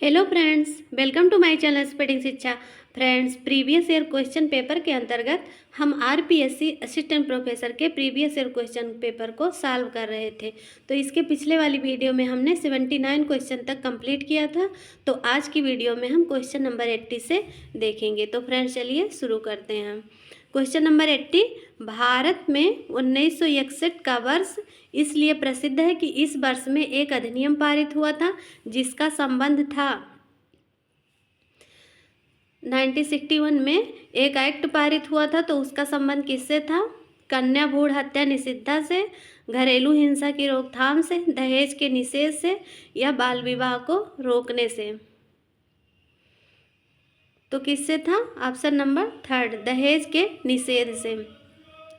Hello friends, welcome to my channel Speeding Shiksha. Friends, previous year question paper के अंतर्गत हम RPSC assistant professor के previous year question paper को solve कर रहे थे। तो इसके पिछले वाली वीडियो में हमने 79 क्वेश्चन तक कंप्लीट किया था। तो आज की वीडियो में हम क्वेश्चन नंबर 80 से देखेंगे। तो फ्रेंड्स चलिए शुरू करते हैं। क्वेश्चन नंबर 80, भारत में 1961 का वर्ष इसलिए प्रसिद्ध है कि इस वर्ष में एक अधिनियम पारित हुआ था जिसका संबंध था 1961 में एक एक्ट पारित हुआ था, तो उसका संबंध किससे था? कन्या भ्रूण हत्या निषिद्धा से, घरेलू हिंसा की रोकथाम से, दहेज के निषेध से या बाल विवाह को रोकने से। तो किससे था? ऑप्शन नंबर थर्ड, दहेज के निषेध से।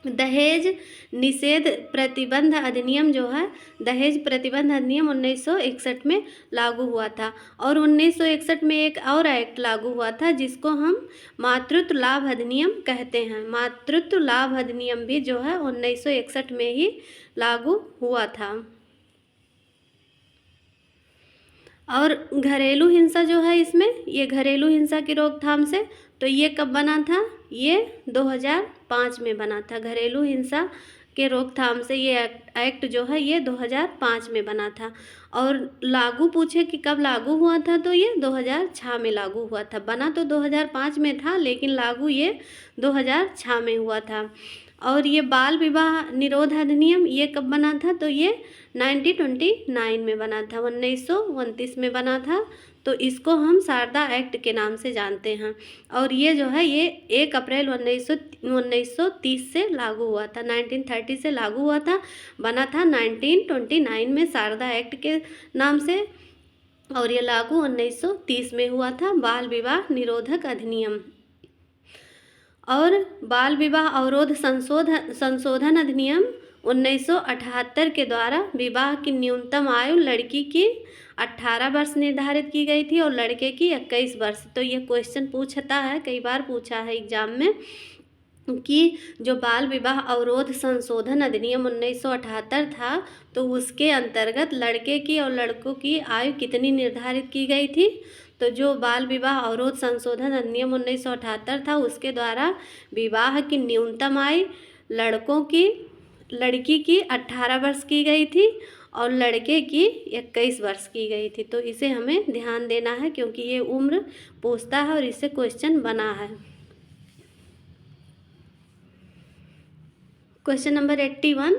दहेज निषेध प्रतिबंध अधिनियम जो है, दहेज प्रतिबंध अधिनियम 1961 में लागू हुआ था। और 1961 में एक और एक्ट लागू हुआ था जिसको हम मातृत्व लाभ अधिनियम कहते हैं। मातृत्व लाभ अधिनियम भी जो है 1961 में ही लागू हुआ था। और घरेलू हिंसा जो है इसमें, ये घरेलू हिंसा की रोकथाम से, तो ये कब बना था? ये 2005 में बना था। घरेलू हिंसा के रोकथाम से ये एक्ट जो है ये 2005 में बना था। और लागू पूछे कि कब लागू हुआ था, तो ये 2006 में लागू हुआ था। बना तो 2005 में था लेकिन लागू ये 2006 में हुआ था। और ये बाल विवाह निरोध अधिनियम ये कब बना था? तो ये 1929 में बना था, 1929 में बना था। तो इसको हम शारदा एक्ट के नाम से जानते हैं। और ये जो है ये 1 अप्रैल 1930 से लागू हुआ था, 1930 से लागू हुआ था, बना था 1929 में शारदा एक्ट के नाम से। और ये लागू 1930 में हुआ था, बाल विवाह निरोधक अधिनियम। और बाल विवाह अवरोध संशोधन अधिनियम 1978 के द्वारा विवाह की न्यूनतम आयु लड़की की 18 वर्ष निर्धारित की गई थी और लड़के की 21 वर्ष। तो ये क्वेश्चन पूछता है, कई बार पूछा है एग्जाम में, कि जो बाल विवाह अवरोध संशोधन अधिनियम 1978 था तो उसके अंतर्गत लड़के की और लड़कों की आयु कितनी निर्धारित की गई थी? तो जो बाल विवाह अवरोध संशोधन अधिनियम 1978 था उसके द्वारा विवाह की न्यूनतम आयु लड़की की 18 वर्ष की गई थी और लड़के की 21 वर्ष की गई थी। तो इसे हमें ध्यान देना है क्योंकि ये उम्र पूछता है और इससे क्वेश्चन बना है। क्वेश्चन नंबर 81,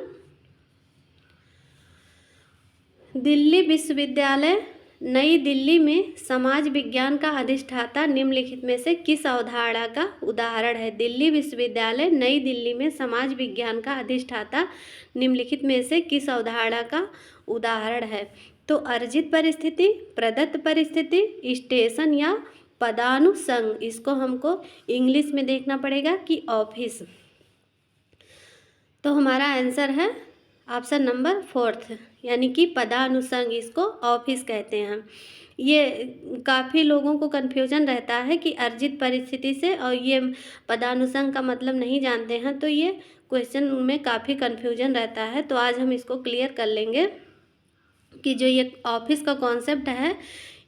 दिल्ली विश्वविद्यालय नई दिल्ली में समाज विज्ञान का अधिष्ठाता निम्नलिखित में से किस अवधारणा का उदाहरण है? दिल्ली विश्वविद्यालय नई दिल्ली में समाज विज्ञान का अधिष्ठाता निम्नलिखित में से किस अवधारणा का उदाहरण है? तो अर्जित परिस्थिति, प्रदत्त परिस्थिति, स्टेशन या पदानुसंग। इसको हमको इंग्लिश में देखना पड़ेगा कि ऑफिस। तो हमारा आंसर है ऑप्शन नंबर फोर्थ, यानी कि पदानुसंग, इसको ऑफिस कहते हैं। ये काफ़ी लोगों को कन्फ्यूजन रहता है कि अर्जित परिस्थिति से और ये पदानुसंग का मतलब नहीं जानते हैं, तो ये क्वेश्चन में काफ़ी कन्फ्यूजन रहता है। तो आज हम इसको क्लियर कर लेंगे कि जो ये ऑफिस का कॉन्सेप्ट है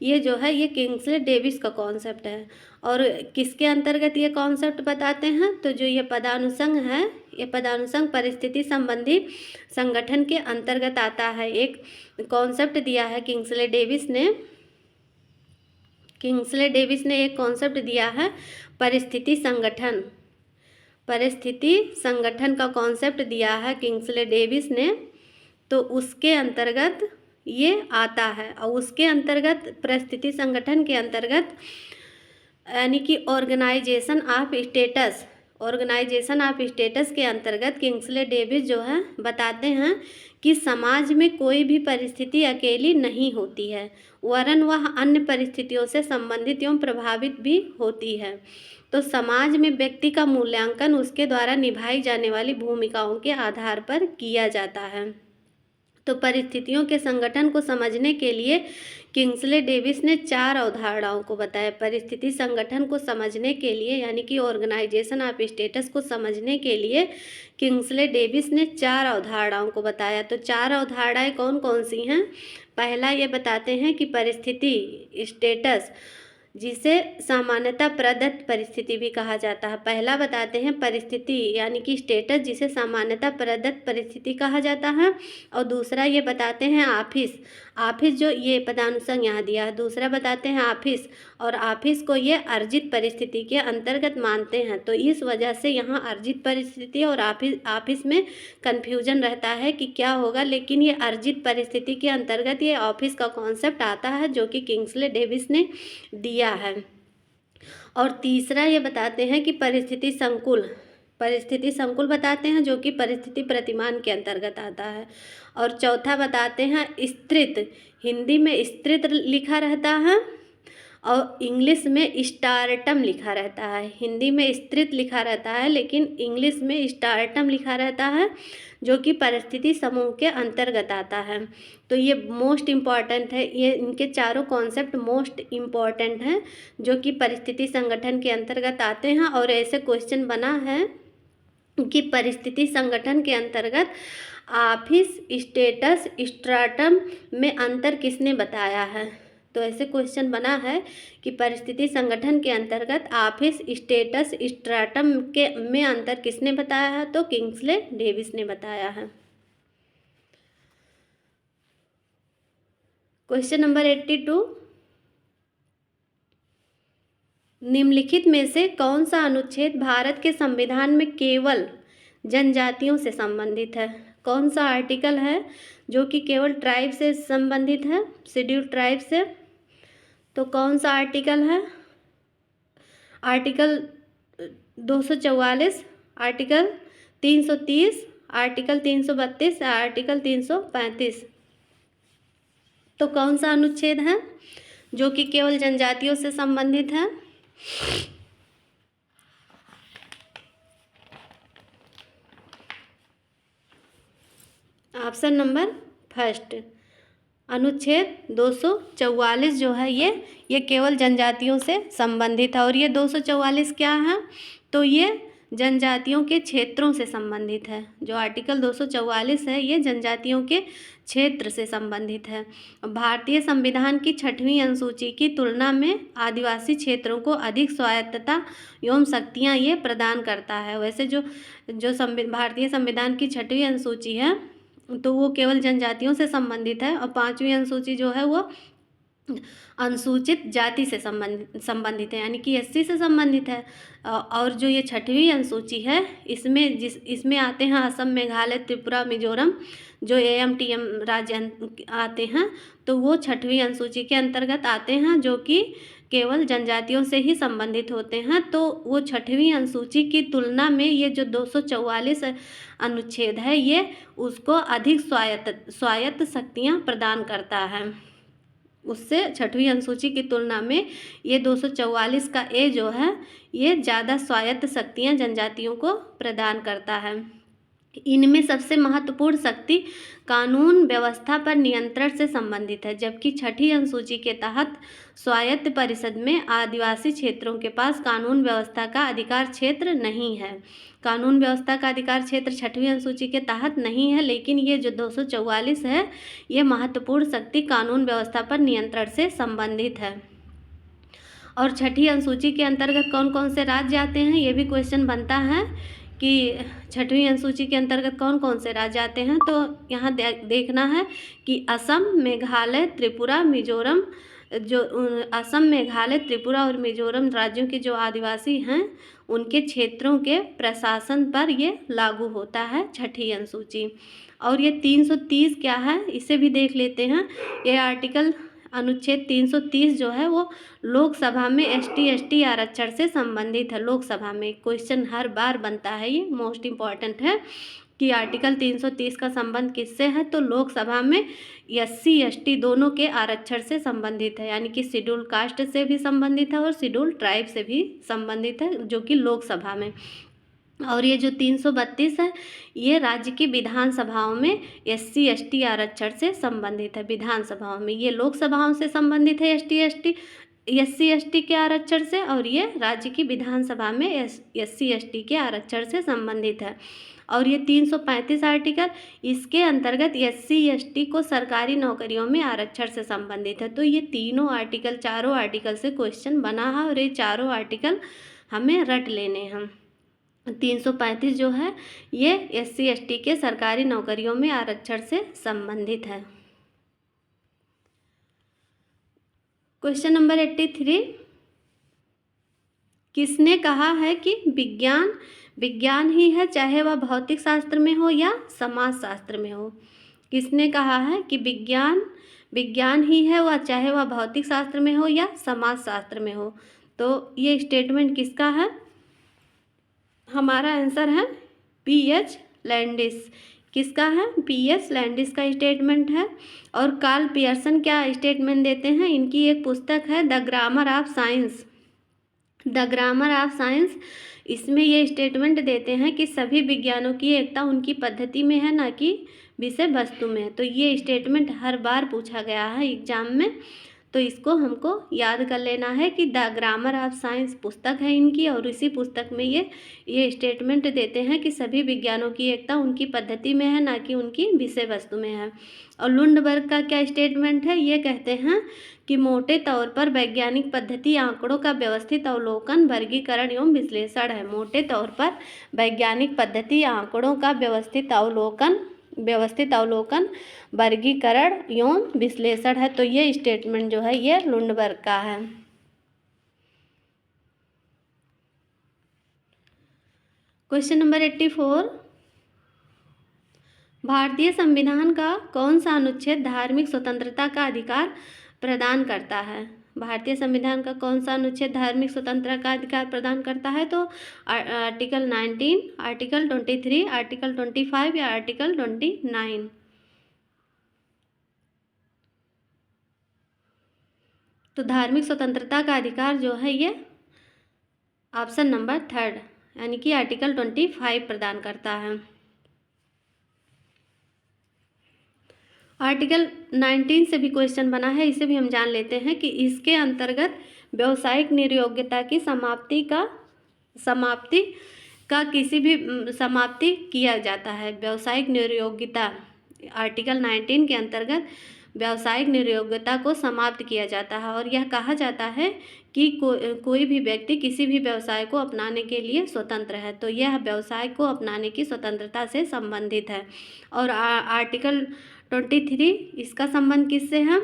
ये जो है ये किंग्सले डेविस का कॉन्सेप्ट है। और किसके अंतर्गत ये कॉन्सेप्ट बताते हैं? तो जो ये पदानुसंग है, ये पदानुसंग परिस्थिति संबंधी संगठन के अंतर्गत आता है। एक कॉन्सेप्ट दिया है किंग्सले डेविस ने एक कॉन्सेप्ट दिया है परिस्थिति संगठन का कॉन्सेप्ट दिया है किंग्सले डेविस ने। तो उसके अंतर्गत ये आता है और उसके अंतर्गत परिस्थिति संगठन के अंतर्गत यानी कि ऑर्गेनाइजेशन ऑफ स्टेटस के अंतर्गत किंग्सले डेविस जो है बताते हैं कि समाज में कोई भी परिस्थिति अकेली नहीं होती है, वरन वह अन्य परिस्थितियों से संबंधित एवं प्रभावित भी होती है। तो समाज में व्यक्ति का मूल्यांकन उसके द्वारा निभाई जाने वाली भूमिकाओं के आधार पर किया जाता है। तो परिस्थितियों के संगठन को समझने के लिए किंग्सले डेविस ने 4 अवधारणाओं को बताया। परिस्थिति संगठन को समझने के लिए यानी कि ऑर्गेनाइजेशन ऑफ स्टेटस को समझने के लिए किंग्सले डेविस ने 4 अवधारणाओं को बताया। तो 4 अवधारणाएं कौन कौन सी हैं? पहला ये बताते हैं कि परिस्थिति स्टेटस, जिसे सामान्यतः प्रदत्त परिस्थिति भी कहा जाता है। पहला बताते हैं परिस्थिति यानी कि स्टेटस, जिसे सामान्यतः प्रदत्त परिस्थिति कहा जाता है। और दूसरा ये बताते हैं ऑफिस, ऑफिस जो ये पदानुक्रम यहाँ दिया है। दूसरा बताते हैं ऑफिस, और ऑफिस को ये अर्जित परिस्थिति के अंतर्गत मानते हैं। तो इस वजह से यहाँ अर्जित परिस्थिति और ऑफिस में कन्फ्यूजन रहता है कि क्या होगा, लेकिन ये अर्जित परिस्थिति के अंतर्गत ये ऑफिस का कॉन्सेप्ट आता है जो कि किंग्सले डेविस ने दिया है। और तीसरा ये बताते हैं कि परिस्थिति संकुल बताते हैं जो कि परिस्थिति प्रतिमान के अंतर्गत आता है। और चौथा बताते हैं स्त्रीत, हिंदी में स्त्रीत लिखा रहता है और इंग्लिश में स्टार्टम लिखा रहता है। हिंदी में स्त्रीत लिखा रहता है लेकिन इंग्लिश में स्टार्टम लिखा रहता है, जो कि परिस्थिति समूह के अंतर्गत आता है। तो ये मोस्ट इम्पॉर्टेंट है, ये इनके चारों कॉन्सेप्ट मोस्ट इम्पॉर्टेंट हैं जो कि परिस्थिति संगठन के अंतर्गत आते हैं। और ऐसे क्वेश्चन बना है कि परिस्थिति संगठन के अंतर्गत ऑफिस, स्टेटस, स्ट्राटम में अंतर किसने बताया है? तो ऐसे क्वेश्चन बना है कि परिस्थिति संगठन के अंतर्गत ऑफिस, स्टेटस, स्ट्राटम के में अंतर किसने बताया है? तो किंग्सले डेविस ने बताया है। क्वेश्चन नंबर 82, निम्नलिखित में से कौन सा अनुच्छेद भारत के संविधान में केवल जनजातियों से संबंधित है? कौन सा आर्टिकल है जो कि केवल ट्राइब से संबंधित है, शेड्यूल ट्राइब से? तो कौन सा आर्टिकल है? Article 244, article 330, article 332, article 335। तो कौन सा अनुच्छेद है जो कि केवल जनजातियों से संबंधित है? ऑप्शन नंबर फर्स्ट, अनुच्छेद 244 जो है ये केवल जनजातियों से संबंधित है। और ये 244 क्या है? तो ये जनजातियों के क्षेत्रों से संबंधित है। जो आर्टिकल 244 है ये जनजातियों के क्षेत्र से संबंधित है। भारतीय संविधान की 6वीं अनुसूची की तुलना में आदिवासी क्षेत्रों को अधिक स्वायत्तता एवं शक्तियाँ ये प्रदान करता है। वैसे जो भारतीय संविधान की 6वीं अनुसूची है तो वो केवल जनजातियों से संबंधित है, और 5वीं अनुसूची जो है वो अनुसूचित जाति से संबंधित है यानी कि एससी से संबंधित है। और जो ये 6वीं अनुसूची है इसमें आते हैं असम, मेघालय, त्रिपुरा, मिजोरम, जो AMTM राज्य आते हैं, तो वो 6वीं अनुसूची के अंतर्गत आते हैं जो कि केवल जनजातियों से ही संबंधित होते हैं। तो वो 6वीं अनुसूची की तुलना में ये जो 244 अनुच्छेद है ये उसको अधिक स्वायत्त शक्तियाँ प्रदान करता है। उससे 6वीं अनुसूची की तुलना में ये 244 का ए जो है ये ज़्यादा स्वायत्त शक्तियाँ जनजातियों को प्रदान करता है। इनमें सबसे महत्वपूर्ण शक्ति कानून व्यवस्था पर नियंत्रण से संबंधित है, जबकि 6ठी अनुसूची के तहत स्वायत्त परिषद में आदिवासी क्षेत्रों के पास कानून व्यवस्था का अधिकार क्षेत्र नहीं है। कानून व्यवस्था का अधिकार क्षेत्र 6वीं अनुसूची के तहत नहीं है, लेकिन ये जो 244 है ये महत्वपूर्ण शक्ति कानून व्यवस्था पर नियंत्रण से संबंधित है। और 6ठी अनुसूची के अंतर्गत कौन कौन से राज्य आते हैं ये भी क्वेश्चन बनता है कि 6वीं अनुसूची के अंतर्गत कौन कौन से राज्य आते हैं। तो यहाँ देखना है कि असम, मेघालय, त्रिपुरा, मिजोरम, जो असम, मेघालय, त्रिपुरा और मिजोरम राज्यों के जो आदिवासी हैं उनके क्षेत्रों के प्रशासन पर ये लागू होता है 6ठी अनुसूची। और ये 330 क्या है इसे भी देख लेते हैं। ये आर्टिकल अनुच्छेद 330 जो है वो लोकसभा में ST आरक्षण से संबंधित है। लोकसभा में क्वेश्चन हर बार बनता है, ये मोस्ट इम्पॉर्टेंट है कि आर्टिकल 330 का संबंध किससे है? तो लोकसभा में SC ST दोनों के आरक्षण से संबंधित है, यानी कि शेड्यूल कास्ट से भी संबंधित है और शेड्यूल ट्राइब से भी संबंधित है, जो कि लोकसभा में। और ये जो 332 है ये राज्य की विधानसभाओं में SC/ST आरक्षण से संबंधित है। विधानसभाओं में, ये लोकसभाओं से संबंधित है SC/ST के आरक्षण से, और ये राज्य की विधानसभा में SC/ST के आरक्षण से संबंधित है। और ये 335 आर्टिकल इसके अंतर्गत SC/ST को सरकारी नौकरियों में आरक्षण से संबंधित है। तो ये तीनों आर्टिकल, चारों आर्टिकल से क्वेश्चन बना है और ये चारों आर्टिकल हमें रट लेने हैं। 335 जो है ये SC/ST के सरकारी नौकरियों में आरक्षण से संबंधित है। क्वेश्चन नंबर 83, किसने कहा है कि विज्ञान विज्ञान ही है, चाहे वह भौतिक शास्त्र में हो या समाज शास्त्र में हो? किसने कहा है कि विज्ञान विज्ञान ही है, वह चाहे वह भौतिक शास्त्र में हो या समाज शास्त्र में हो? तो ये स्टेटमेंट किसका है? हमारा आंसर है PH लैंडिस। किसका है? PH लैंडिस का स्टेटमेंट है। और कार्ल पियर्सन क्या स्टेटमेंट देते हैं? इनकी एक पुस्तक है the grammar of science. The grammar of science, इसमें ये स्टेटमेंट देते हैं कि सभी विज्ञानों की एकता उनकी पद्धति में है, ना कि विषय वस्तु में है। तो ये स्टेटमेंट हर बार पूछा गया है एग्जाम में, तो इसको हमको याद कर लेना है कि द ग्रामर ऑफ साइंस पुस्तक है इनकी, और इसी पुस्तक में ये स्टेटमेंट देते हैं कि सभी विज्ञानों की एकता उनकी पद्धति में है, ना कि उनकी विषय वस्तु में है। और लुंडबर्ग का क्या स्टेटमेंट है? ये कहते हैं कि मोटे तौर पर वैज्ञानिक पद्धति आंकड़ों का व्यवस्थित अवलोकन, वर्गीकरण एवं विश्लेषण है। मोटे तौर पर वैज्ञानिक पद्धति आंकड़ों का व्यवस्थित अवलोकन, वर्गीकरण एवं विश्लेषण है। तो ये स्टेटमेंट जो है ये लुंडबर्ग का है। क्वेश्चन नंबर 84, भारतीय संविधान का कौन सा अनुच्छेद धार्मिक स्वतंत्रता का अधिकार प्रदान करता है? भारतीय संविधान का कौन सा अनुच्छेद धार्मिक स्वतंत्रता का अधिकार प्रदान करता है? तो आर्टिकल 19, आर्टिकल 23, आर्टिकल 25 या आर्टिकल 29? तो धार्मिक स्वतंत्रता का अधिकार जो है ये ऑप्शन नंबर 3 यानी कि आर्टिकल 25 प्रदान करता है। आर्टिकल 19 से भी क्वेश्चन बना है, इसे भी हम जान लेते हैं कि इसके अंतर्गत व्यावसायिक निर्योग्यता की समाप्ति किया जाता है। व्यावसायिक निर्योग्यता, आर्टिकल 19 के अंतर्गत व्यावसायिक निर्योग्यता को समाप्त किया जाता है, और यह कहा जाता है कि कोई भी व्यक्ति किसी भी व्यवसाय को अपनाने के लिए स्वतंत्र है। तो यह व्यवसाय को अपनाने की स्वतंत्रता से संबंधित है। और आर्टिकल 23 इसका संबंध किससे है?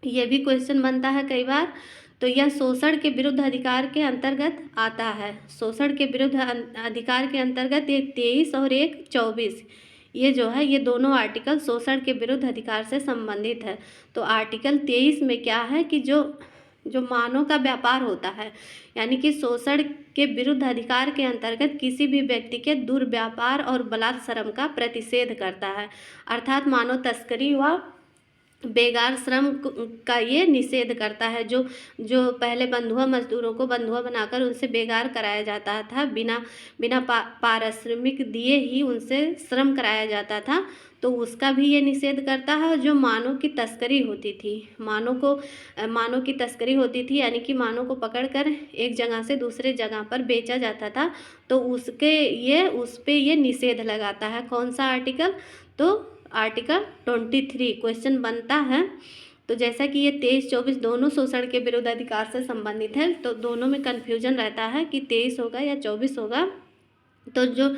ये भी क्वेश्चन बनता है कई बार। तो यह शोषण के विरुद्ध अधिकार के अंतर्गत आता है। शोषण के विरुद्ध अधिकार के अंतर्गत एक 23 और एक 24, ये जो है ये दोनों आर्टिकल शोषण के विरुद्ध अधिकार से संबंधित है। तो आर्टिकल 23 में क्या है कि जो मानव का व्यापार होता है, यानी कि शोषण के विरुद्ध अधिकार के अंतर्गत किसी भी व्यक्ति के दुर्व्यापार और बलात्श्रम का प्रतिषेध करता है। अर्थात मानव तस्करी व बेगार श्रम का ये निषेध करता है। जो पहले बंधुआ मजदूरों को बंधुआ बनाकर उनसे बेगार कराया जाता था, बिना पारिश्रमिक दिए ही उनसे श्रम कराया जाता था, तो उसका भी ये निषेध करता है। जो मानव की तस्करी होती थी, मानव की तस्करी होती थी, यानी कि मानव को पकड़कर एक जगह से दूसरे जगह पर बेचा जाता था, तो उस पे ये निषेध लगाता है। कौन सा आर्टिकल? तो आर्टिकल 23 क्वेश्चन बनता है। तो जैसा कि ये 23-24 दोनों शोषण के विरुद्ध अधिकार से संबंधित है, तो दोनों में कन्फ्यूजन रहता है कि 23 होगा या 24 होगा। तो जो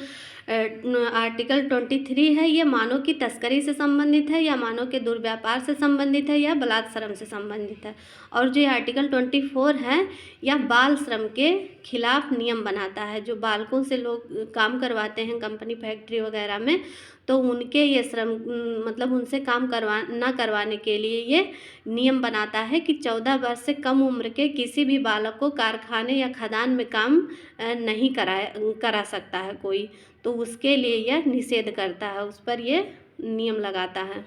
आर्टिकल 23 है ये मानव की तस्करी से संबंधित है, या मानव के दुर्व्यापार से संबंधित है, या बलात्श्रम से संबंधित है। और जो आर्टिकल 24 है यह बाल श्रम के खिलाफ नियम बनाता है। जो बालकों से लोग काम करवाते हैं कंपनी फैक्ट्री वगैरह में, तो उनके ये श्रम मतलब उनसे काम ना करवाने के लिए ये नियम बनाता है कि 14 वर्ष से कम उम्र के किसी भी बालक को कारखाने या खदान में काम नहीं करा सकता है कोई, तो उसके लिए यह निषेध करता है, उस पर ये नियम लगाता है।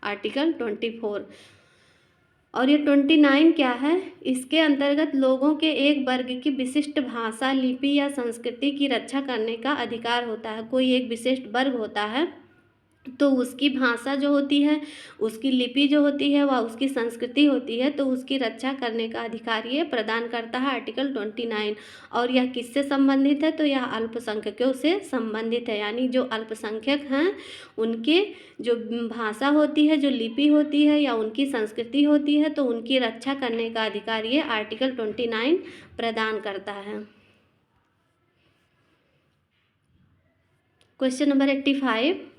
आर्टिकल 24 और ये 29 क्या है, इसके अंतर्गत लोगों के एक वर्ग की विशिष्ट भाषा, लिपि या संस्कृति की रक्षा करने का अधिकार होता है। कोई एक विशिष्ट वर्ग होता है तो उसकी भाषा जो होती है, उसकी लिपि जो होती है, वह उसकी संस्कृति होती है, तो उसकी रक्षा करने का अधिकार ये प्रदान करता है आर्टिकल 29। और यह किससे संबंधित है, तो यह अल्पसंख्यकों से संबंधित है। यानी जो अल्पसंख्यक हैं उनके जो भाषा होती है, जो लिपि होती है या उनकी संस्कृति होती है, तो उनकी रक्षा करने का अधिकार ये आर्टिकल 29 प्रदान करता है। क्वेश्चन नंबर 85,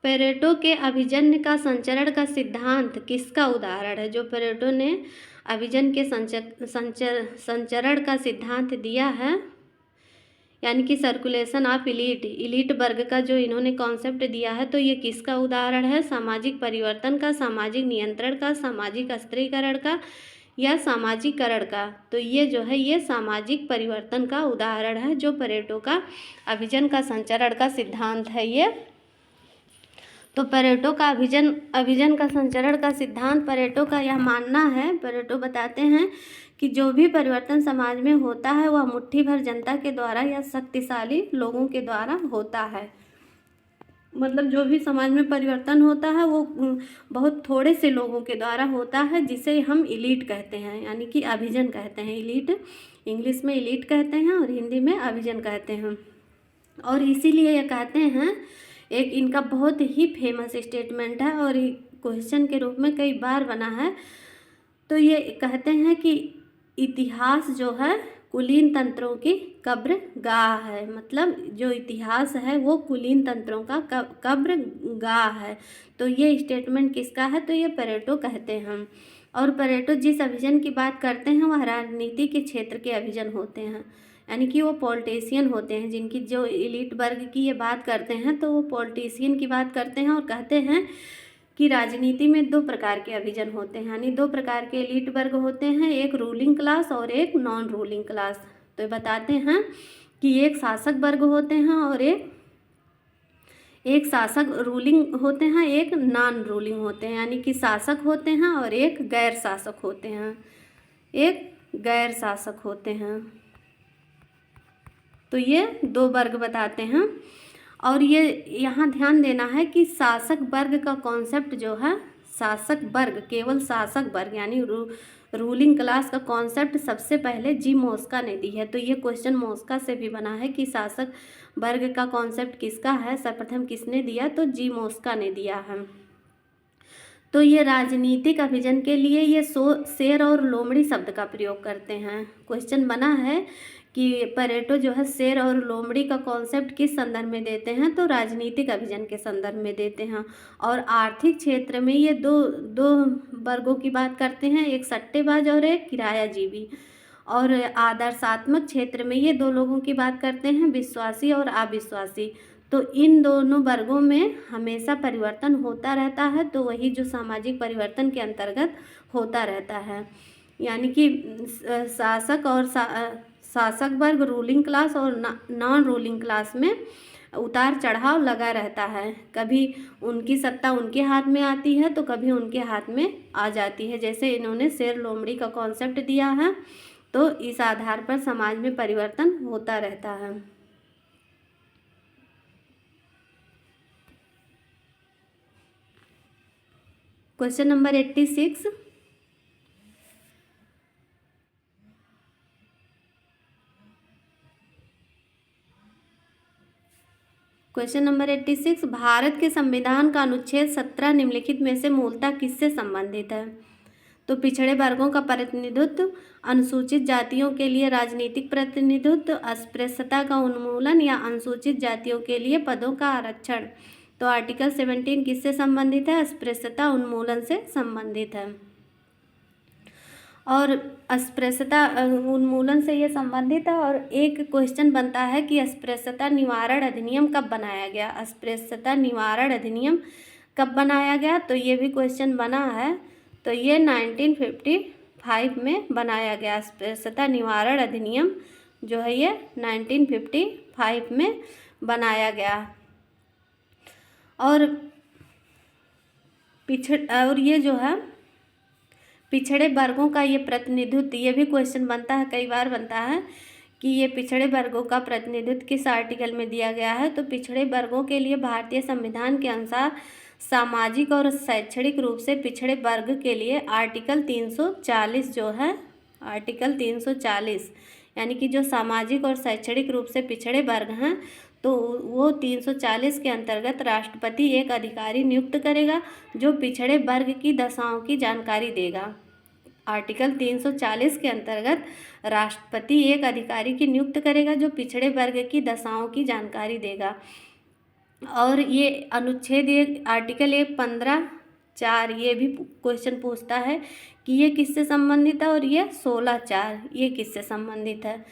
पेरेटो के अभिजन्य का संचरण का सिद्धांत किसका उदाहरण है। जो पेरेटो ने अभिजन के संचरण का सिद्धांत दिया है, यानी कि सर्कुलेशन ऑफ इलीट वर्ग का जो इन्होंने कॉन्सेप्ट दिया है, तो ये किसका उदाहरण है, सामाजिक परिवर्तन का, सामाजिक नियंत्रण का, सामाजिक स्त्रीकरण का या सामाजिकरण का। तो ये जो है ये सामाजिक परिवर्तन का उदाहरण है, जो पेरेटो का अभिजन का संचरण का सिद्धांत है ये। तो पेरेटो का अभिजन का संचरण का सिद्धांत, पेरेटो का यह मानना है, पेरेटो बताते हैं कि जो भी परिवर्तन समाज में होता है वह मुट्ठी भर जनता के द्वारा या शक्तिशाली लोगों के द्वारा होता है। मतलब जो भी समाज में परिवर्तन होता है वो बहुत थोड़े से लोगों के द्वारा होता है, जिसे हम इलीट कहते हैं, यानी कि अभिजन कहते हैं। इलीट इंग्लिश में इलीट कहते हैं और हिंदी में अभिजन कहते हैं। और इसीलिए ये कहते हैं, एक इनका बहुत ही फेमस स्टेटमेंट है और क्वेश्चन के रूप में कई बार बना है। तो ये कहते हैं कि इतिहास जो है कुलीन तंत्रों की कब्र गाह है। मतलब जो इतिहास है वो कुलीन तंत्रों का कब्र गाह है। तो ये स्टेटमेंट किसका है, तो ये पेरेटो कहते हैं। और पेरेटो जिस अभिजन की बात करते हैं वह राजनीति के क्षेत्र के अभिजन होते हैं, यानी कि वो पॉलिटिशियन होते हैं। जिनकी जो एलीट वर्ग की ये बात करते हैं तो वो पॉलिटिशियन की बात करते हैं और कहते हैं कि राजनीति में दो प्रकार के अभिजन होते हैं, यानी दो प्रकार के एलीट वर्ग होते हैं, एक रूलिंग क्लास और एक नॉन रूलिंग क्लास। तो बताते हैं कि एक शासक वर्ग होते हैं और एक शासक रूलिंग होते हैं, एक नॉन रूलिंग होते हैं, यानी कि शासक होते हैं और एक गैर शासक होते हैं, एक गैर शासक होते हैं। तो ये दो वर्ग बताते हैं। और ये यहाँ ध्यान देना है कि शासक वर्ग का कॉन्सेप्ट जो है, शासक वर्ग केवल शासक वर्ग यानी रूलिंग क्लास का कॉन्सेप्ट सबसे पहले जी मोस्का ने दी है। तो ये क्वेश्चन मोस्का से भी बना है कि शासक वर्ग का कॉन्सेप्ट किसका है, सर्वप्रथम किसने दिया, तो जी मोस्का ने दिया है। तो ये राजनीतिक अभिजन के लिए ये शेर और लोमड़ी शब्द का प्रयोग करते हैं। क्वेश्चन बना है कि पेरेटो जो है शेर और लोमड़ी का कॉन्सेप्ट किस संदर्भ में देते हैं, तो राजनीतिक अभिजन के संदर्भ में देते हैं। और आर्थिक क्षेत्र में ये दो वर्गों की बात करते हैं, एक सट्टेबाज और एक किरायाजीवी। और आदर्शात्मक क्षेत्र में ये दो लोगों की बात करते हैं, विश्वासी और अविश्वासी। तो इन दोनों वर्गों में हमेशा परिवर्तन होता रहता है, तो वही जो सामाजिक परिवर्तन के अंतर्गत होता रहता है। यानी कि शासक और शासक वर्ग, रूलिंग क्लास और नॉन रूलिंग क्लास में उतार चढ़ाव लगा रहता है। कभी उनकी सत्ता उनके हाथ में आती है तो कभी उनके हाथ में आ जाती है। जैसे इन्होंने शेर लोमड़ी का कॉन्सेप्ट दिया है, तो इस आधार पर समाज में परिवर्तन होता रहता है। Question number 86, question number 86, Bharat के संविधान का अनुच्छेद 17 निम्नलिखित में से मूलतः किससे संबंधित है। तो पिछड़े वर्गों का प्रतिनिधित्व, अनुसूचित जातियों के लिए राजनीतिक प्रतिनिधित्व, अस्पृश्यता का उन्मूलन या अनुसूचित जातियों के लिए पदों का आरक्षण। तो आर्टिकल 17 किससे संबंधित है, अस्पृश्यता उन्मूलन से संबंधित है। और अस्पृश्यता उन्मूलन से ये संबंधित है। और एक क्वेश्चन बनता है कि अस्पृश्यता निवारण अधिनियम कब बनाया गया, अस्पृश्यता निवारण अधिनियम कब बनाया गया, तो ये भी क्वेश्चन बना है। तो ये 1955 में बनाया गया। अस्पृश्यता निवारण अधिनियम जो है ये 1955 में बनाया गया। और ये जो है पिछड़े वर्गों का ये प्रतिनिधित्व, ये भी क्वेश्चन बनता है, कई बार बनता है कि ये पिछड़े वर्गों का प्रतिनिधित्व किस आर्टिकल में दिया गया है। तो पिछड़े वर्गों के लिए भारतीय संविधान के अनुसार सामाजिक और शैक्षणिक रूप से पिछड़े वर्ग के लिए आर्टिकल 340 जो है, आर्टिकल 340 यानी कि जो सामाजिक और शैक्षणिक रूप से पिछड़े वर्ग हैं तो वो 340 के अंतर्गत राष्ट्रपति एक अधिकारी नियुक्त करेगा जो पिछड़े वर्ग की दशाओं की जानकारी देगा। आर्टिकल 340 के अंतर्गत राष्ट्रपति एक अधिकारी की नियुक्त करेगा जो पिछड़े वर्ग की दशाओं की जानकारी देगा। और ये अनुच्छेद एक आर्टिकल 115(4) ये भी क्वेश्चन पूछता है कि ये किससे संबंधित है, और ये 16(4) ये किससे संबंधित है।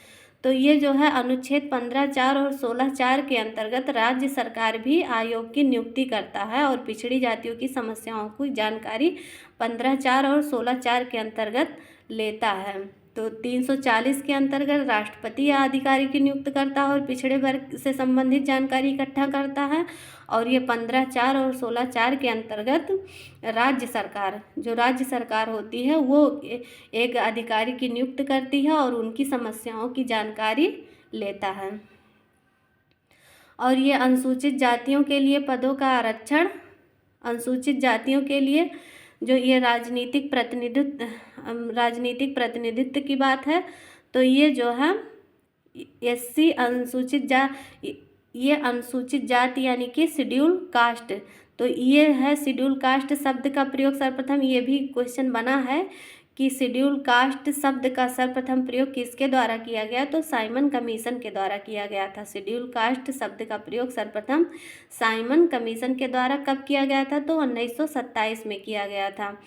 तो ये जो है अनुच्छेद 15(4) और 16(4) के अंतर्गत राज्य सरकार भी आयोग की नियुक्ति करता है और पिछड़ी जातियों की समस्याओं की जानकारी 15(4) और 16(4) के अंतर्गत लेता है। तो 340 के अंतर्गत राष्ट्रपति या अधिकारी की नियुक्त करता है और पिछड़े वर्ग से संबंधित जानकारी इकट्ठा करता है। और ये 15(4) और 16(4) के अंतर्गत राज्य सरकार, जो राज्य सरकार होती है वो एक अधिकारी की नियुक्त करती है और उनकी समस्याओं की जानकारी लेता है। और ये अनुसूचित जातियों के लिए पदों का आरक्षण, अनुसूचित जातियों के लिए जो ये राजनीतिक प्रतिनिधित्व की बात है, तो ये जो है एससी ये अनुसूचित जाति यानी कि शेड्यूल कास्ट। तो ये है शेड्यूल कास्ट शब्द का प्रयोग सर्वप्रथम, ये भी क्वेश्चन बना है कि शेड्यूल कास्ट शब्द का सर्वप्रथम प्रयोग किसके द्वारा किया गया, तो साइमन कमीशन के द्वारा किया गया था। शेड्यूल कास्ट शब्द का प्रयोग सर्वप्रथम साइमन कमीशन के द्वारा कब किया गया था, तो 1927 में किया गया था।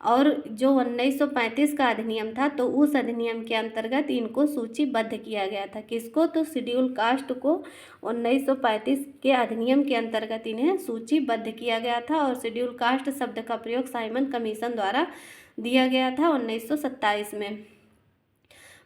और जो 1935 का अधिनियम था तो उस अधिनियम के अंतर्गत इनको सूचीबद्ध किया गया था। किसको, तो शेड्यूल कास्ट को 1935 के अधिनियम के अंतर्गत इन्हें सूचीबद्ध किया गया था और शेड्यूल कास्ट शब्द का प्रयोग साइमन कमीशन द्वारा दिया गया था 1927 में।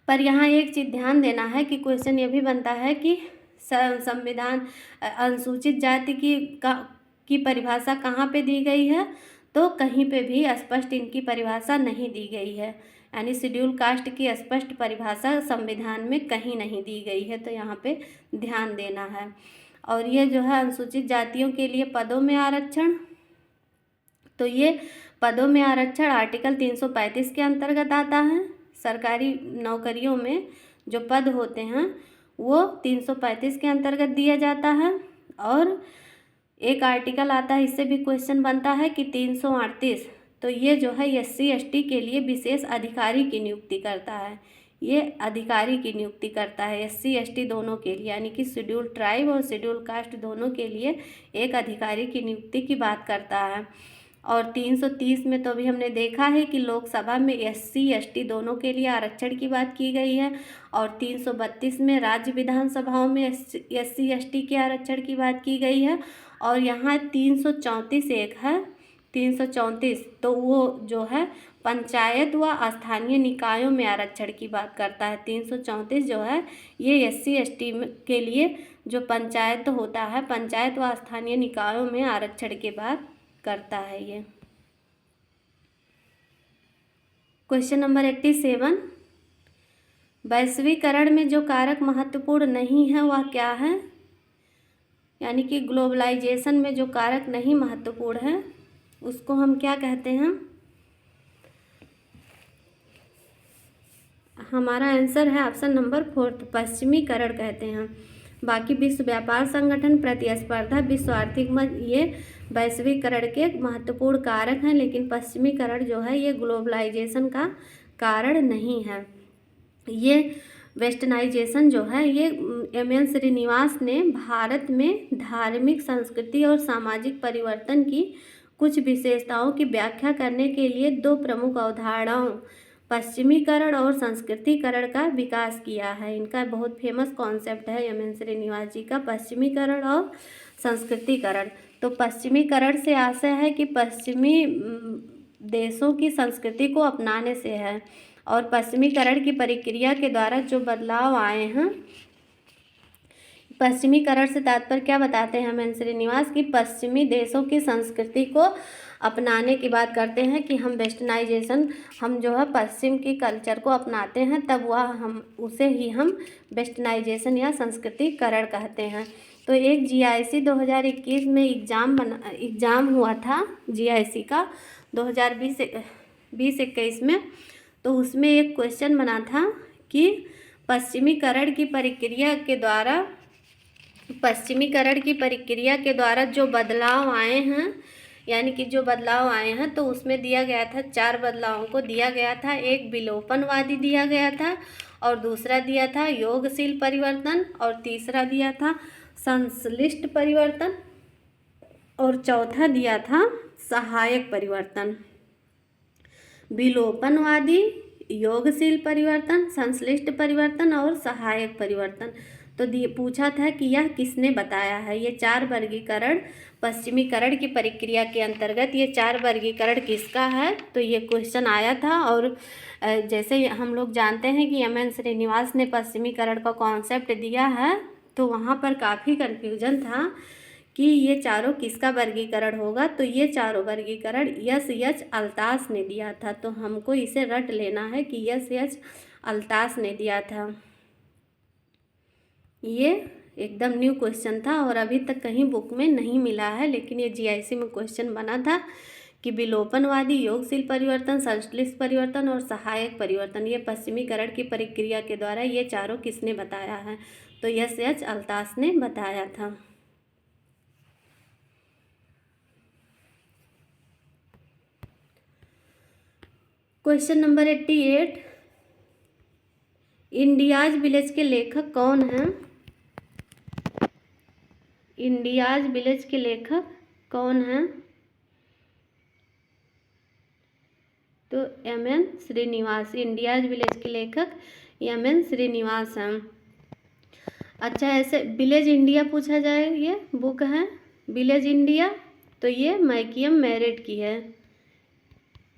पर यहाँ एक चीज़ ध्यान देना है कि क्वेश्चन ये भी बनता है कि संविधान अनुसूचित जाति की परिभाषा कहाँ पे दी गई है, तो कहीं पे भी स्पष्ट इनकी परिभाषा नहीं दी गई है, यानी शेड्यूल कास्ट की स्पष्ट परिभाषा संविधान में कहीं नहीं दी गई है, तो यहाँ पे ध्यान देना है। और ये जो है अनुसूचित जातियों के लिए पदों में आरक्षण, तो ये पदों में आरक्षण आर्टिकल 335 के अंतर्गत आता है। सरकारी नौकरियों में जो पद होते हैं वो 335 के अंतर्गत दिया जाता है। और एक आर्टिकल आता है, इससे भी क्वेश्चन बनता है कि 338, तो ये जो है SC ST के लिए विशेष अधिकारी की नियुक्ति करता है। ये अधिकारी की नियुक्ति करता है SC ST दोनों के लिए, यानी कि शेड्यूल ट्राइब और शेड्यूल कास्ट दोनों के लिए एक अधिकारी की नियुक्ति की बात करता है। और 330 में तो अभी हमने देखा है कि लोकसभा में SC ST दोनों के लिए आरक्षण की बात की गई है। और 332 में राज्य विधानसभाओं में SC ST के आरक्षण की बात की गई है। और यहाँ 334 एक है, 334, तो वो जो है पंचायत व स्थानीय निकायों में आरक्षण की बात करता है। 334 जो है ये SC ST के लिए जो पंचायत होता है, पंचायत व स्थानीय निकायों में आरक्षण की बात करता है ये। क्वेश्चन नंबर 87, वैश्वीकरण में जो कारक महत्वपूर्ण नहीं है वह क्या है, यानी कि ग्लोबलाइजेशन में जो कारक नहीं महत्वपूर्ण है उसको हम क्या कहते हैं। हमारा आंसर है ऑप्शन नंबर 4, पश्चिमीकरण कहते हैं। बाकी विश्व व्यापार संगठन, प्रतिस्पर्धा, विश्व आर्थिक मंच ये वैश्वीकरण के महत्वपूर्ण कारक हैं, लेकिन पश्चिमीकरण जो है ये ग्लोबलाइजेशन का कारण नहीं है। ये वेस्टर्नाइजेशन जो है ये MN श्रीनिवास ने भारत में धार्मिक, संस्कृति और सामाजिक परिवर्तन की कुछ विशेषताओं की व्याख्या करने के लिए दो प्रमुख अवधारणाओं पश्चिमीकरण और संस्कृतिकरण का विकास किया है। इनका बहुत फेमस कॉन्सेप्ट है MN श्रीनिवास जी का, पश्चिमीकरण और संस्कृतिकरण। तो पश्चिमीकरण से आशय है कि पश्चिमी देशों की संस्कृति को अपनाने से है, और पश्चिमीकरण की प्रक्रिया के द्वारा जो बदलाव आए हैं, पश्चिमीकरण से तात्पर्य क्या बताते हैं एम.एन. श्रीनिवास की पश्चिमी देशों की संस्कृति को अपनाने की बात करते हैं कि हम वेस्टर्नाइजेशन, हम जो है पश्चिम की कल्चर को अपनाते हैं, तब वह हम उसे ही हम वेस्टर्नाइजेशन या संस्कृतिकरण कहते हैं। तो एक GIC 2021 में एग्ज़ाम हुआ था GIC का 2020-21 में। तो उसमें एक क्वेश्चन बना था कि पश्चिमीकरण की प्रक्रिया के द्वारा जो बदलाव आए हैं, यानी कि जो बदलाव आए हैं, तो उसमें दिया गया था 4 बदलावों को दिया गया था। एक विलोपनवादी दिया गया था, और दूसरा दिया था योगशील परिवर्तन, और तीसरा दिया था संश्लिष्ट परिवर्तन, और चौथा दिया था सहायक परिवर्तन। विलोपनवादी, योगशील परिवर्तन, संश्लिष्ट परिवर्तन और सहायक परिवर्तन। तो पूछा था कि यह किसने बताया है। ये 4 वर्गीकरण पश्चिमीकरण की प्रक्रिया के अंतर्गत ये 4 वर्गीकरण किसका है, तो ये क्वेश्चन आया था। और जैसे हम लोग जानते हैं कि एम.एन. श्रीनिवास ने पश्चिमीकरण का कॉन्सेप्ट दिया है, तो वहाँ पर काफ़ी कन्फ्यूजन था कि ये चारों किसका वर्गीकरण होगा। तो ये चारों वर्गीकरण यस अल्तास ने दिया था। तो हमको इसे रट लेना है कि यस अल्तास ने दिया था। ये एकदम न्यू क्वेश्चन था और अभी तक कहीं बुक में नहीं मिला है, लेकिन ये GIC में क्वेश्चन बना था कि विलोपनवादी, योगशील परिवर्तन, संश्लिष्ट परिवर्तन और सहायक परिवर्तन, ये पश्चिमीकरण की प्रक्रिया के द्वारा ये चारों किसने बताया है। तो यस अल्तास ने बताया था। क्वेश्चन नंबर 88, इंडियाज विलेज के लेखक कौन हैं। इंडियाज विलेज के लेखक कौन हैं, तो एम.एन. श्रीनिवास। इंडियाज विलेज के लेखक एम.एन. श्रीनिवास हैं। अच्छा, ऐसे विलेज इंडिया पूछा जाए, ये बुक है विलेज इंडिया, तो ये मैकियम मेरिट की है।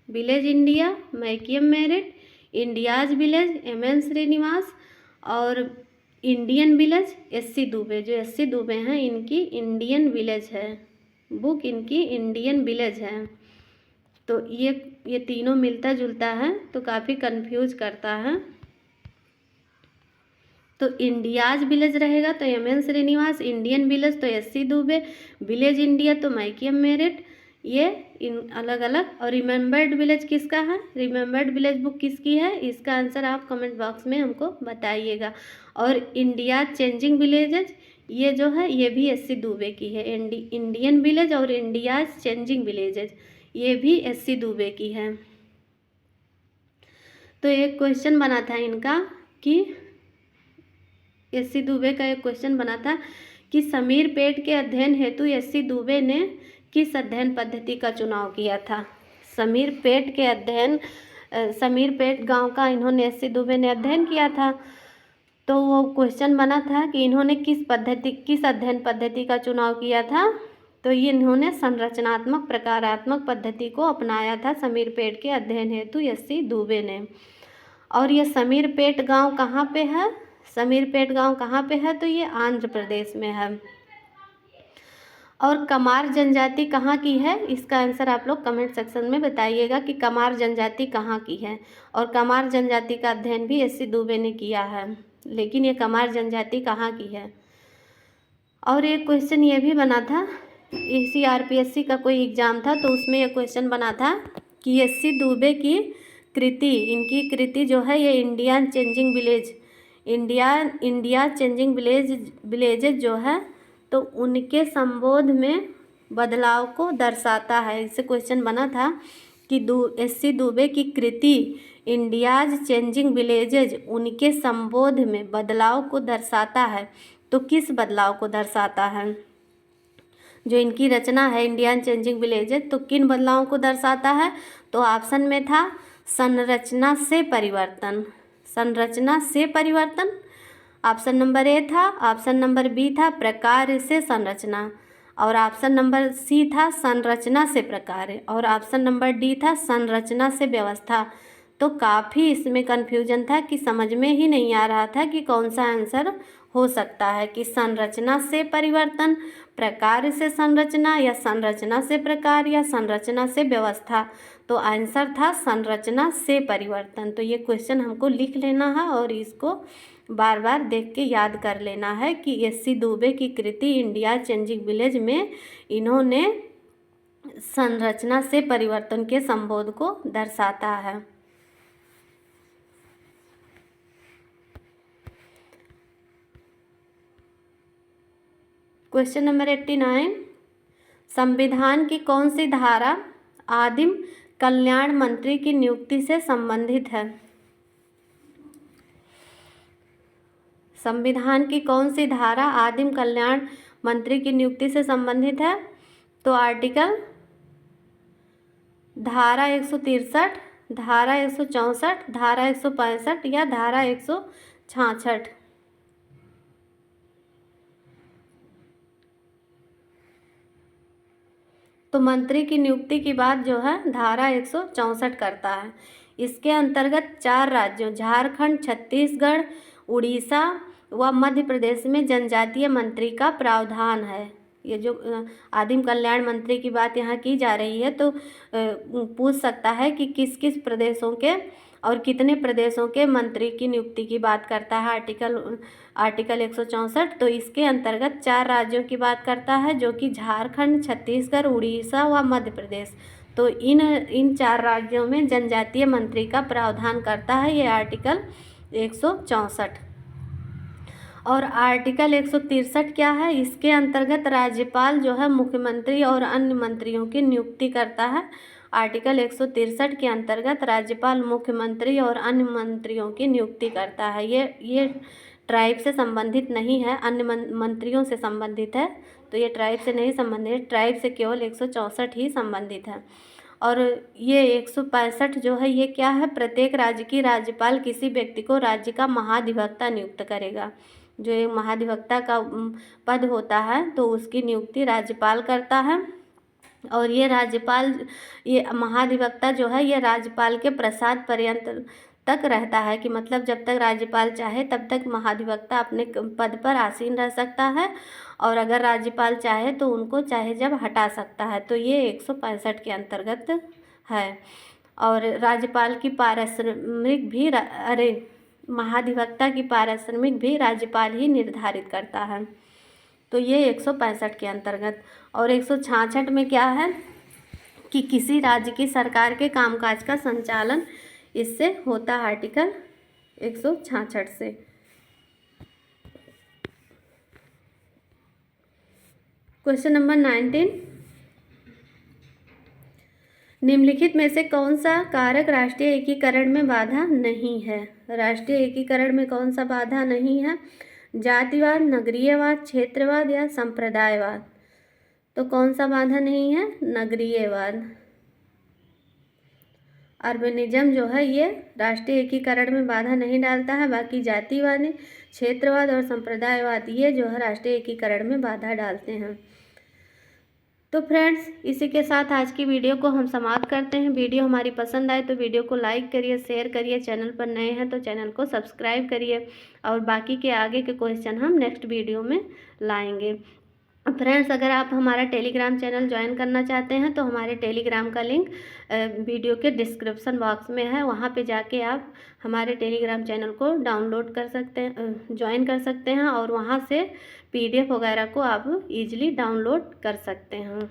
Village India McKim Marriott, India's village M N. Srinivas, और इंडियन विलेज S.C. दुबे। जो S.C. दुबे हैं इनकी इंडियन विलेज है, बुक इनकी इंडियन विलेज है। तो ये तीनों मिलता जुलता है, तो काफ़ी कंफ्यूज करता है। तो इंडियाज विलेज रहेगा तो एम.एन. श्रीनिवास, इंडियन विलेज तो S.C. दुबे, विलेज इंडिया तो मैकियम मेरिट, ये इन अलग अलग। और रिमेंबर्ड विलेज किसका है, रिमेंबर्ड विलेज बुक किसकी है, इसका आंसर आप कमेंट बॉक्स में हमको बताइएगा। और इंडिया चेंजिंग विलेजेज, ये जो है ये भी S.C. दुबे की है। इंडियन विलेज और इंडिया चेंजिंग विलेजेज ये भी S.C. दुबे की है। तो एक क्वेश्चन बना था इनका कि S.C. दुबे का एक क्वेश्चन बना था कि समीरपेट के अध्ययन हेतु S.C. दुबे ने किस अध्ययन पद्धति का चुनाव किया था। समीरपेट गांव का इन्होंने S.C. दुबे ने अध्ययन किया था। तो वो क्वेश्चन बना था कि इन्होंने किस अध्ययन पद्धति का चुनाव किया था। तो ये इन्होंने संरचनात्मक प्रकारात्मक पद्धति को अपनाया था समीरपेट के अध्ययन हेतु S.C. दुबे ने। और ये समीरपेट गांव कहाँ पे है, समीरपेट गांव कहाँ पे है, तो ये आंध्र प्रदेश में है। और कमार जनजाति कहाँ की है, इसका आंसर आप लोग कमेंट सेक्शन में बताइएगा कि कमार जनजाति कहाँ की है। और कमार जनजाति का अध्ययन भी S.C. दुबे ने किया है, लेकिन ये कमार जनजाति कहाँ की है। और एक क्वेश्चन ये भी बना था, CRPSC का कोई एग्ज़ाम था, तो उसमें ये क्वेश्चन बना था कि S.C. दुबे की कृति, इनकी कृति जो है ये इंडिया चेंजिंग विलेजेज जो है, तो उनके संबोध में बदलाव को दर्शाता है। इससे क्वेश्चन बना था कि S.C. दुबे की कृति इंडियाज चेंजिंग विलेजेज उनके संबोध में बदलाव को दर्शाता है। तो किस बदलाव को दर्शाता है, जो इनकी रचना है इंडियन चेंजिंग विलेजेज, तो किन बदलावों को दर्शाता है। तो ऑप्शन में था संरचना से परिवर्तन, संरचना से परिवर्तन, ऑप्शन नंबर A था। ऑप्शन नंबर B था प्रकार से संरचना, और ऑप्शन नंबर C था संरचना से प्रकार, और ऑप्शन नंबर D था संरचना से व्यवस्था। तो काफ़ी इसमें कन्फ्यूजन था कि समझ में ही नहीं आ रहा था कि कौन सा आंसर हो सकता है, कि संरचना से परिवर्तन, प्रकार से संरचना, या संरचना से प्रकार, या संरचना से व्यवस्था। तो आंसर था संरचना से परिवर्तन। तो ये क्वेश्चन हमको लिख लेना है और इसको बार बार देख के याद कर लेना है कि एस.सी. दुबे की कृति इंडिया चेंजिंग विलेज में इन्होंने संरचना से परिवर्तन के संबोध को दर्शाता है। क्वेश्चन नंबर 89, संविधान की कौन सी धारा आदिम कल्याण मंत्री की नियुक्ति से संबंधित है? संविधान की कौन सी धारा आदिम कल्याण मंत्री की नियुक्ति से संबंधित है? तो आर्टिकल धारा 163, धारा 164, धारा 165 या धारा 166। तो मंत्री की नियुक्ति की बात जो है धारा 164 करता है। इसके अंतर्गत 4 राज्यों झारखंड, छत्तीसगढ़, उड़ीसा व मध्य प्रदेश में जनजातीय मंत्री का प्रावधान है। ये जो आदिम कल्याण मंत्री की बात यहाँ की जा रही है, तो पूछ सकता है कि किस किस प्रदेशों के और कितने प्रदेशों के मंत्री की नियुक्ति की बात करता है आर्टिकल 164। तो इसके अंतर्गत 4 राज्यों की बात करता है, जो कि झारखंड, छत्तीसगढ़, उड़ीसा व मध्य प्रदेश। तो इन 4 राज्यों में जनजातीय मंत्री का प्रावधान करता है ये आर्टिकल 164। और आर्टिकल 163 क्या है? इसके अंतर्गत राज्यपाल जो है मुख्यमंत्री और अन्य मंत्रियों की नियुक्ति करता है। आर्टिकल 163 के अंतर्गत राज्यपाल मुख्यमंत्री और अन्य मंत्रियों की नियुक्ति करता है। ये ट्राइब से संबंधित नहीं है, अन्य मंत्रियों से संबंधित है। तो ये ट्राइब से नहीं संबंधित, ट्राइब से केवल 164 ही संबंधित है। और ये 165 जो है ये क्या है? प्रत्येक राज्य की राज्यपाल किसी व्यक्ति को राज्य का महाधिवक्ता नियुक्त करेगा। जो एक महाधिवक्ता का पद होता है तो उसकी नियुक्ति राज्यपाल करता है। और ये महाधिवक्ता जो है ये राज्यपाल के प्रसाद पर्यंत तक रहता है, कि मतलब जब तक राज्यपाल चाहे तब तक महाधिवक्ता अपने पद पर आसीन रह सकता है, और अगर राज्यपाल चाहे तो उनको चाहे जब हटा सकता है। तो ये 165 के अंतर्गत है। और राज्यपाल की पारिश्रमिक भी महाधिवक्ता की पारिश्रमिक भी राज्यपाल ही निर्धारित करता है। तो ये 165 के अंतर्गत। और 166 में क्या है कि किसी राज्य की सरकार के कामकाज का संचालन इससे होता है, आर्टिकल 166 से। क्वेश्चन नंबर 19, निम्नलिखित में से कौन सा कारक राष्ट्रीय एकीकरण में बाधा नहीं है? राष्ट्रीय एकीकरण में कौन सा बाधा नहीं है? जातिवाद, नगरीयवाद, क्षेत्रवाद या संप्रदायवाद। तो कौन सा बाधा नहीं है? नगरीयवाद। अर्बनिज्म जो है ये राष्ट्रीय एकीकरण में बाधा नहीं डालता है, बाकी जातिवाद, क्षेत्रवाद और संप्रदायवाद ये जो है राष्ट्रीय एकीकरण में बाधा डालते हैं। तो फ्रेंड्स, इसी के साथ आज की वीडियो को हम समाप्त करते हैं। वीडियो हमारी पसंद आए तो वीडियो को लाइक करिए, शेयर करिए, चैनल पर नए हैं तो चैनल को सब्सक्राइब करिए, और बाकी के आगे के क्वेश्चन हम नेक्स्ट वीडियो में लाएंगे। फ्रेंड्स, अगर आप हमारा टेलीग्राम चैनल ज्वाइन करना चाहते हैं तो हमारे टेलीग्राम का लिंक वीडियो के डिस्क्रिप्शन बॉक्स में है, वहाँ पे जाके आप हमारे टेलीग्राम चैनल को डाउनलोड कर सकते हैं, ज्वाइन कर सकते हैं, और वहाँ से PDF वगैरह को आप इजीली डाउनलोड कर सकते हैं।